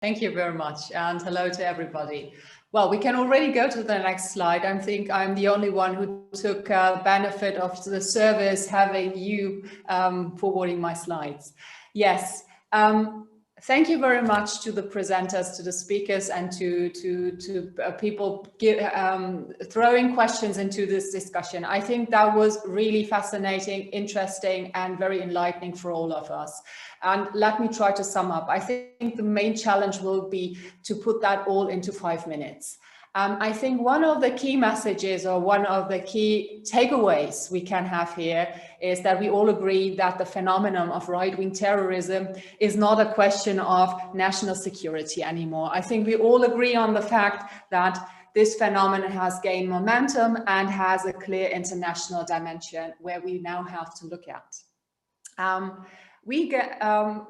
Thank you very much, and hello to everybody. Well, we can already go to the next slide. I think I'm the only one who took benefit of the service having you forwarding my slides. Yes. Thank you very much to the presenters, to the speakers, and to people throwing questions into this discussion. I think that was really fascinating, interesting, and very enlightening for all of us. And let me try to sum up. I think the main challenge will be to put that all into 5 minutes. I think one of the key messages or one of the key takeaways we can have here is that we all agree that the phenomenon of right-wing terrorism is not a question of national security anymore. I think we all agree on the fact that this phenomenon has gained momentum and has a clear international dimension where we now have to look at.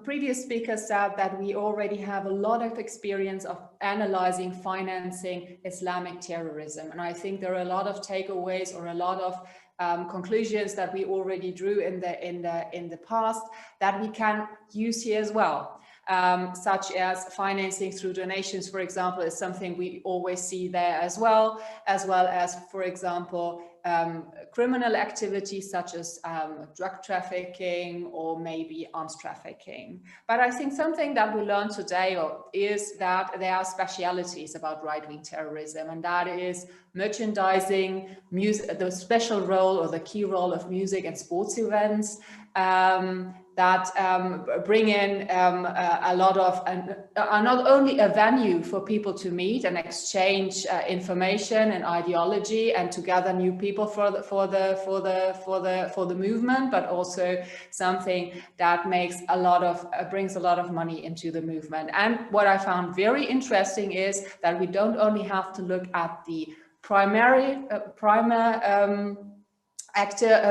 Previous speakers said that we already have a lot of experience of analyzing, financing Islamic terrorism. And I think there are a lot of takeaways or a lot of conclusions that we already drew in the past that we can use here as well. Such as financing through donations, for example, is something we always see there as well as, for example, criminal activities such as drug trafficking or maybe arms trafficking. But I think something that we learned today is that there are specialities about right-wing terrorism, and that is merchandising, music, the special role or the key role of music and sports events, that bring in a lot of, are not only a venue for people to meet and exchange information and ideology and to gather new people for the movement, but also something that makes a lot of brings a lot of money into the movement. And what I found very interesting is that we don't only have to look at the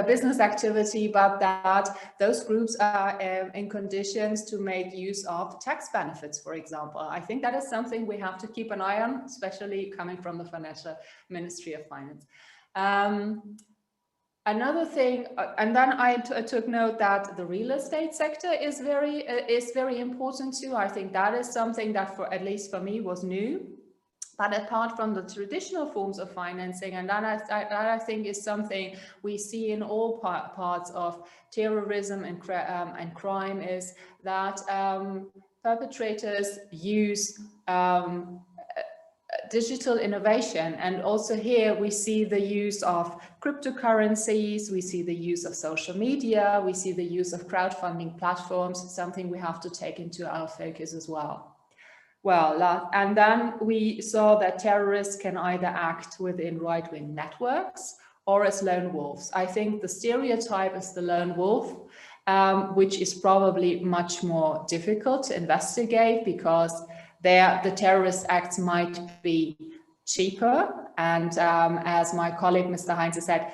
business activity, but that those groups are in conditions to make use of tax benefits, for example. I think that is something we have to keep an eye on, especially coming from the Financial Ministry of Finance. Another thing, and then I took note that the real estate sector is very important too. I think that is something that, for at least for me, was new. But apart from the traditional forms of financing, and that I think is something we see in all parts of terrorism and crime, is that perpetrators use digital innovation. And also here we see the use of cryptocurrencies, we see the use of social media, we see the use of crowdfunding platforms, something we have to take into our focus as well. Well, and then we saw that terrorists can either act within right-wing networks or as lone wolves. I think the stereotype is the lone wolf, which is probably much more difficult to investigate because the terrorist acts might be cheaper. And as my colleague, Mr. Heinze, said,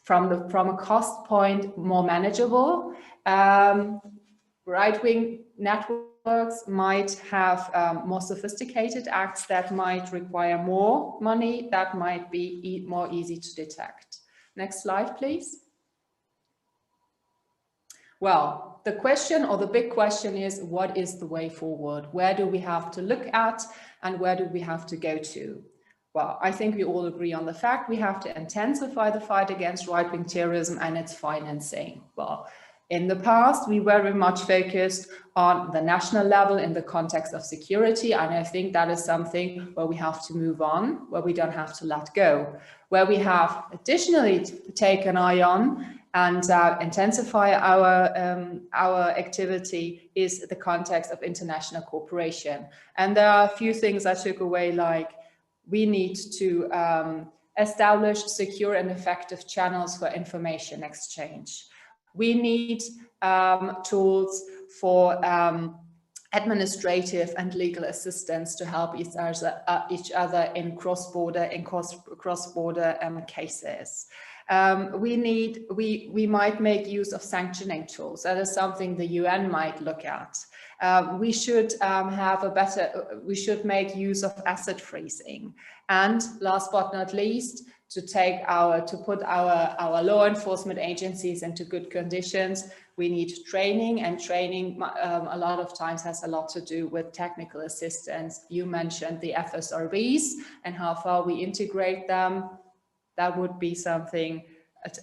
from a cost point, more manageable. Right-wing networks might have more sophisticated acts that might require more money, that might be more easy to detect. Next slide, please. Well, the question, or the big question, is what is the way forward? Where do we have to look at and where do we have to go to? Well, I think we all agree on the fact we have to intensify the fight against right-wing terrorism and its financing. Well, in the past, we were very much focused on the national level in the context of security, and I think that is something where we have to move on, where we don't have to let go. Where we have additionally to take an eye on and intensify our activity is the context of international cooperation. And there are a few things I took away, like we need to establish secure and effective channels for information exchange. We need tools for administrative and legal assistance to help each other in cross-border cases. We might make use of sanctioning tools. That is something the UN might look at. We should we should make use of asset freezing. And last but not least, to put our law enforcement agencies into good conditions, we need training, and training a lot of times has a lot to do with technical assistance. You mentioned the FSRBs and how far we integrate them. That would be something,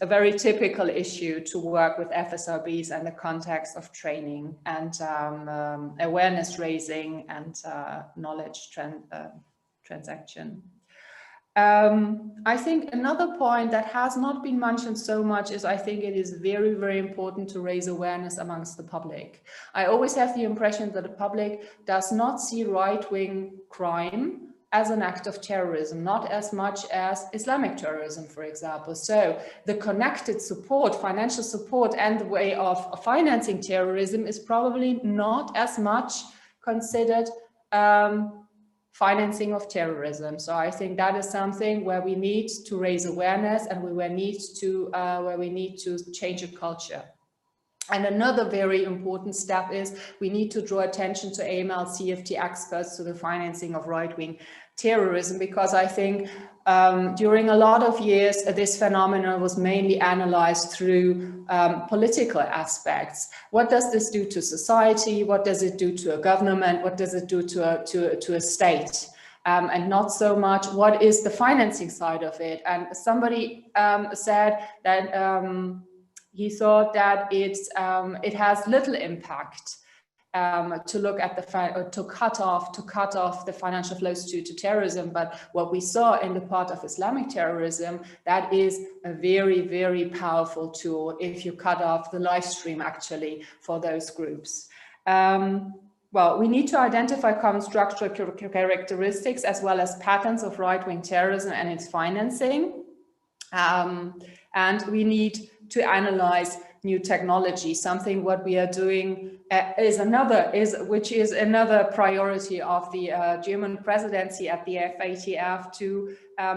a very typical issue, to work with FSRBs in the context of training and awareness raising and knowledge transaction. I think another point that has not been mentioned so much is I think it is very, very important to raise awareness amongst the public. I always have the impression that the public does not see right-wing crime as an act of terrorism, not as much as Islamic terrorism, for example. So the connected support, financial support, and the way of financing terrorism is probably not as much considered financing of terrorism. So I think that is something where we need to raise awareness, and where we need to change a culture. And another very important step is we need to draw attention to AML CFT experts to the financing of right-wing terrorism, because I think during a lot of years, this phenomenon was mainly analyzed through political aspects. What does this do to society? What does it do to a government? What does it do to a state? And not so much what is the financing side of it. And somebody said that he thought that it has little impact to look at to cut off the financial flows to terrorism. But what we saw in the part of Islamic terrorism, that is a very, very powerful tool if you cut off the live stream actually for those groups. Well, we need to identify common structural characteristics as well as patterns of right-wing terrorism and its financing. And we need to analyze new technology. Something what we are doing which is another priority of the German presidency at the FATF, to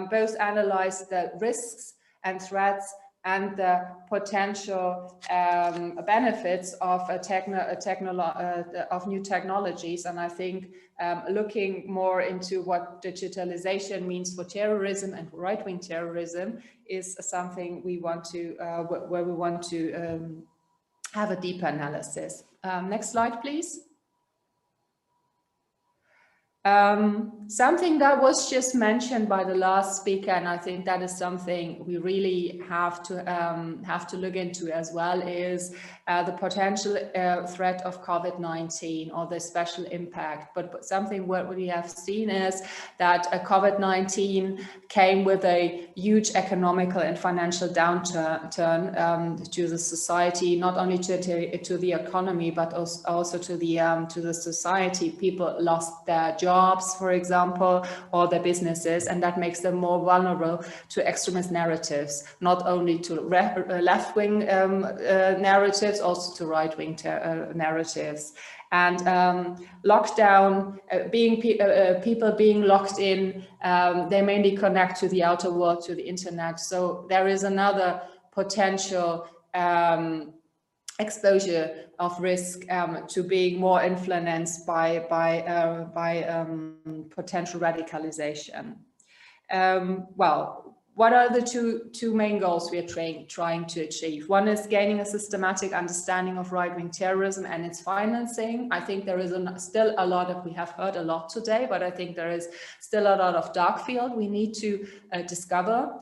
both analyze the risks and threats and the potential benefits of new technologies. And I think looking more into what digitalization means for terrorism and right-wing terrorism is something we want to, where we want to have a deeper analysis. Next slide, please. Something that was just mentioned by the last speaker, and I think that is something we really have to look into as well, is the potential threat of COVID-19 or the special impact. But something what we have seen is that COVID-19 came with a huge economical and financial downturn to the society, not only to the economy, but also to the society. People lost their jobs, for example, or their businesses, and that makes them more vulnerable to extremist narratives, not only to left-wing narratives, also to right-wing narratives. And lockdown, people being locked in, they mainly connect to the outer world, to the internet. So there is another potential exposure of risk to being more influenced by potential radicalization. Well, what are the two main goals we are trying to achieve? One is gaining a systematic understanding of right-wing terrorism and its financing. I think there is still a lot of, we have heard a lot today, but I think there is still a lot of dark field we need to discover.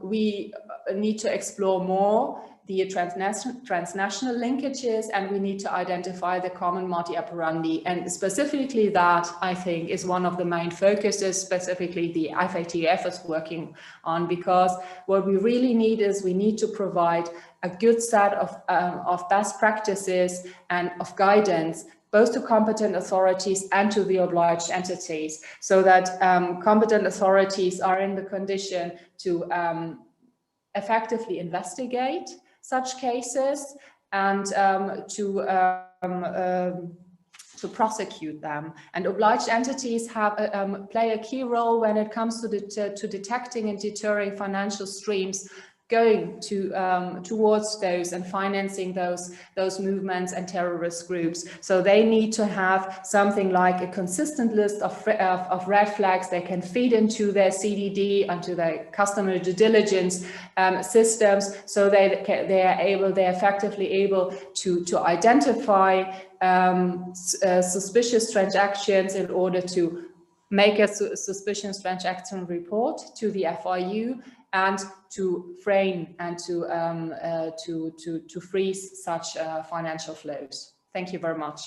We need to explore more the transnational linkages, and we need to identify the common modus operandi. And specifically that, I think, is one of the main focuses, specifically the FATF is working on, because what we really need is we need to provide a good set of best practices and of guidance, both to competent authorities and to the obliged entities, so that competent authorities are in the condition to effectively investigate such cases and to prosecute them. And obliged entities have play a key role when it comes to detecting and deterring financial streams going to towards those and financing those movements and terrorist groups. So they need to have something like a consistent list of red flags they can feed into their CDD, onto their customer due diligence systems, so they're effectively able to identify suspicious transactions in order to make a suspicious transaction report to the FIU and to frame and to freeze such financial flows. Thank you very much.